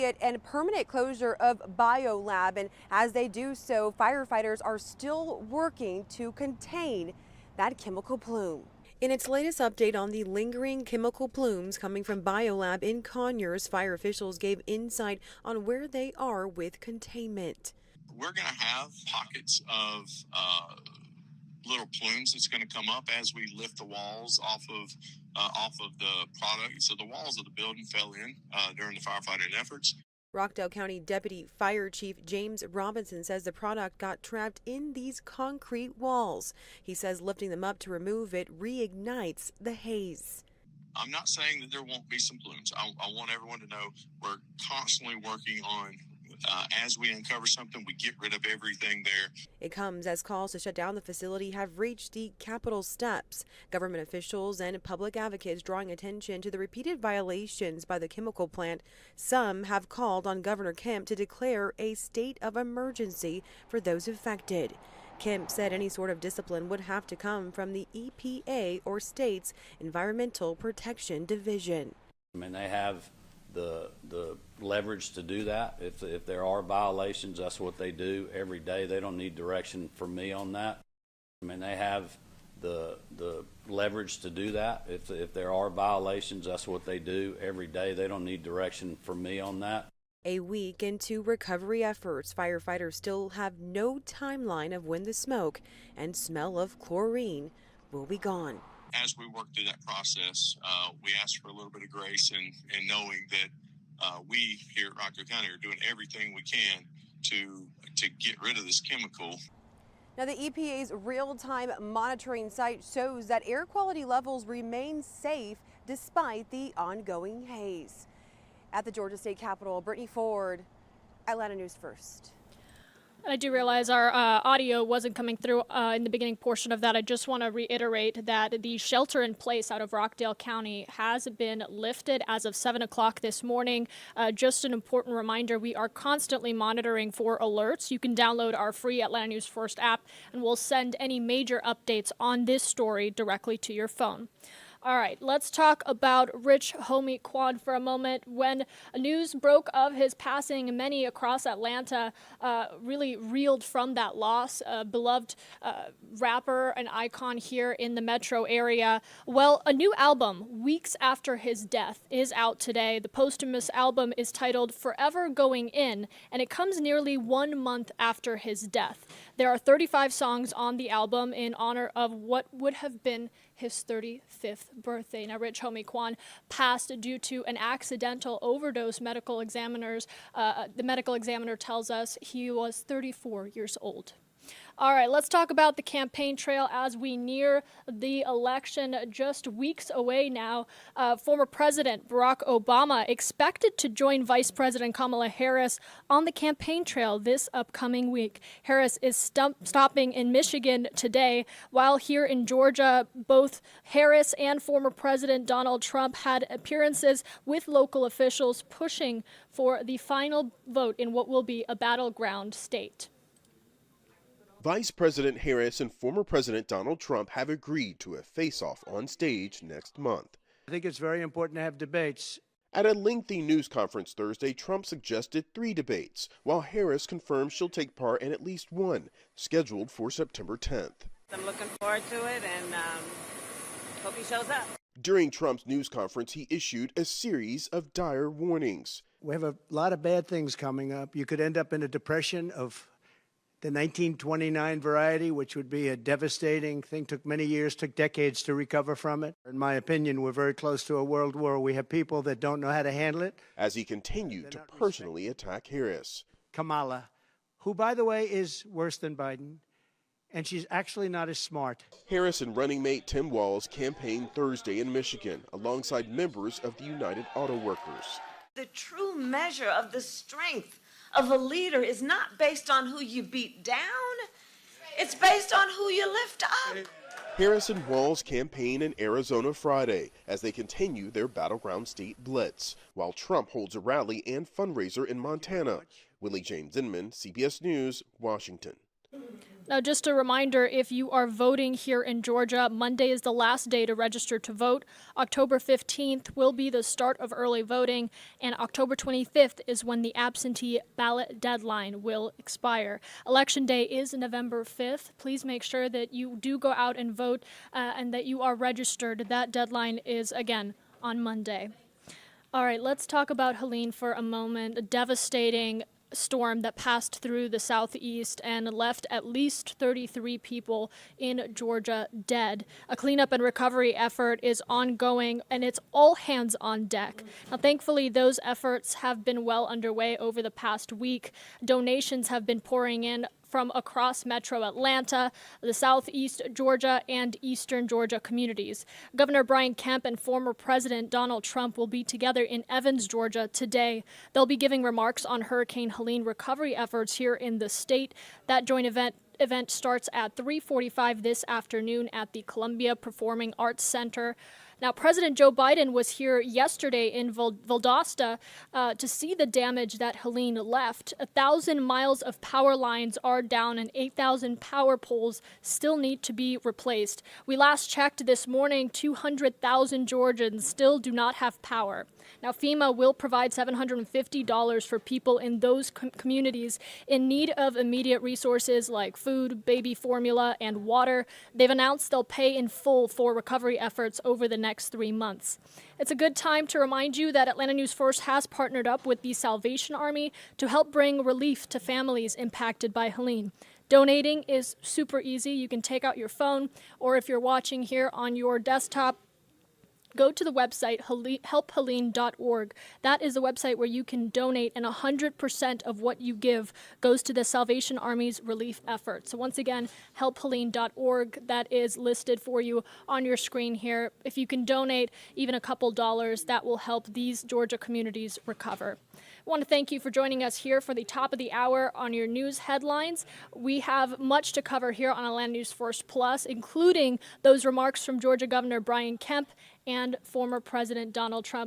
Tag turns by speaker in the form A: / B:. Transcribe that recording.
A: And permanent closure of Biolab, and as they do so, firefighters are still working to contain that chemical plume. In its latest update on the lingering chemical plumes coming from Biolab in Conyers, fire officials gave insight on where they are with containment.
B: We're going to have pockets of little plumes that's going to come up as we lift the walls off of the product. So the walls of the building fell in during the firefighting efforts.
A: Rockdale County Deputy Fire Chief James Robinson says the product got trapped in these concrete walls. He says lifting them up to remove it reignites the haze.
B: I'm not saying that there won't be some plumes. I want everyone to know we're constantly working on as we uncover something, we get rid of everything there.
A: It comes as calls to shut down the facility have reached the Capitol steps. Government officials and public advocates drawing attention to the repeated violations by the chemical plant. Some have called on Governor Kemp to declare a state of emergency for those affected. Kemp said any sort of discipline would have to come from the EPA or state's Environmental Protection Division.
C: I mean, they have the leverage to do that. If there are violations, that's what they do every day. They don't need direction from me on that. I mean, they have the leverage to do that. If there are violations, that's what they do every day. They don't need direction from me on that.
A: A week into recovery efforts, firefighters still have no timeline of when the smoke and smell of chlorine will be gone.
B: As we work through that process, we ask for a little bit of grace and knowing that we here at Rockdale County are doing everything we can to get rid of this chemical.
A: Now, the EPA's real-time monitoring site shows that air quality levels remain safe despite the ongoing haze. At the Georgia State Capitol, Brittany Ford, Atlanta News First.
D: I do realize our audio wasn't coming through in the beginning portion of that. I just want to reiterate that the shelter in place out of Rockdale County has been lifted as of 7 o'clock this morning. Just an important reminder, we are constantly monitoring for alerts. You can download our free Atlanta News First app, and we'll send any major updates on this story directly to your phone. All right, let's talk about Rich Homie Quan for a moment. When news broke of his passing, many across Atlanta really reeled from that loss. A beloved rapper, an icon here in the metro area. Well, a new album, weeks after his death, is out today. The posthumous album is titled Forever Going In, and it comes nearly 1 month after his death. There are 35 songs on the album in honor of what would have been his 35th birthday. Now, Rich Homie Quan passed due to an accidental overdose. The medical examiner tells us he was 34 years old. All right, let's talk about the campaign trail as we near the election just weeks away now. Former President Barack Obama expected to join Vice President Kamala Harris on the campaign trail this upcoming week. Harris is stopping in Michigan today, while here in Georgia, both Harris and former President Donald Trump had appearances with local officials pushing for the final vote in what will be a battleground state.
E: Vice President Harris and former President Donald Trump have agreed to a face-off on stage next month.
F: I think it's very important to have debates.
E: At a lengthy news conference Thursday, Trump suggested 3 debates, while Harris confirmed she'll take part in at least one, scheduled for September 10th.
G: I'm looking forward to it and hope he shows up.
E: During Trump's news conference, he issued a series of dire warnings.
F: We have a lot of bad things coming up. You could end up in a depression of the 1929 variety, which would be a devastating thing, took many years, took decades to recover from it. In my opinion, we're very close to a world war. We have people that don't know how to handle it.
E: As he continued to personally attack Harris.
F: Kamala, who, by the way, is worse than Biden, and she's actually not as smart.
E: Harris and running mate Tim Walz campaigned Thursday in Michigan alongside members of the United Auto Workers.
G: The true measure of the strength of a leader is not based on who you beat down, it's based on who you lift up.
E: Harris and Walz campaign in Arizona Friday as they continue their battleground state blitz, while Trump holds a rally and fundraiser in Montana. Willie James Inman, CBS News, Washington.
D: Now, just a reminder, if you are voting here in Georgia, Monday is the last day to register to vote. October 15th will be the start of early voting, and October 25th is when the absentee ballot deadline will expire. Election day is November 5th. Please make sure that you do go out and vote and that you are registered. That deadline is, again, on Monday. All right, let's talk about Helene for a moment. A devastating storm that passed through the southeast and left at least 33 people in Georgia dead. A cleanup and recovery effort is ongoing, and it's all hands on deck. Now, thankfully, those efforts have been well underway over the past week. Donations have been pouring in from across metro Atlanta, the southeast Georgia, and eastern Georgia communities. Governor Brian Kemp and former President Donald Trump will be together in Evans, Georgia today. They'll be giving remarks on Hurricane Helene recovery efforts here in the state. That joint event starts at 3:45 this afternoon at the Columbia Performing Arts Center. Now, President Joe Biden was here yesterday in Valdosta to see the damage that Helene left. 1,000 miles of power lines are down and 8,000 power poles still need to be replaced. We last checked this morning, 200,000 Georgians still do not have power. Now, FEMA will provide $750 for people in those communities in need of immediate resources like food, baby formula, and water. They've announced they'll pay in full for recovery efforts over the next 3 months. It's a good time to remind you that Atlanta News First has partnered up with the Salvation Army to help bring relief to families impacted by Helene. Donating is super easy. You can take out your phone, or if you're watching here on your desktop, go to the website helphelene.org. That is the website where you can donate, and 100% of what you give goes to the Salvation Army's relief effort. So once again, helphelene.org. That is listed for you on your screen here. If you can donate even a couple dollars, that will help these Georgia communities recover. I want to thank you for joining us here for the top of the hour on your news headlines. We have much to cover here on Atlanta News First Plus, including those remarks from Georgia Governor Brian Kemp and former President Donald Trump.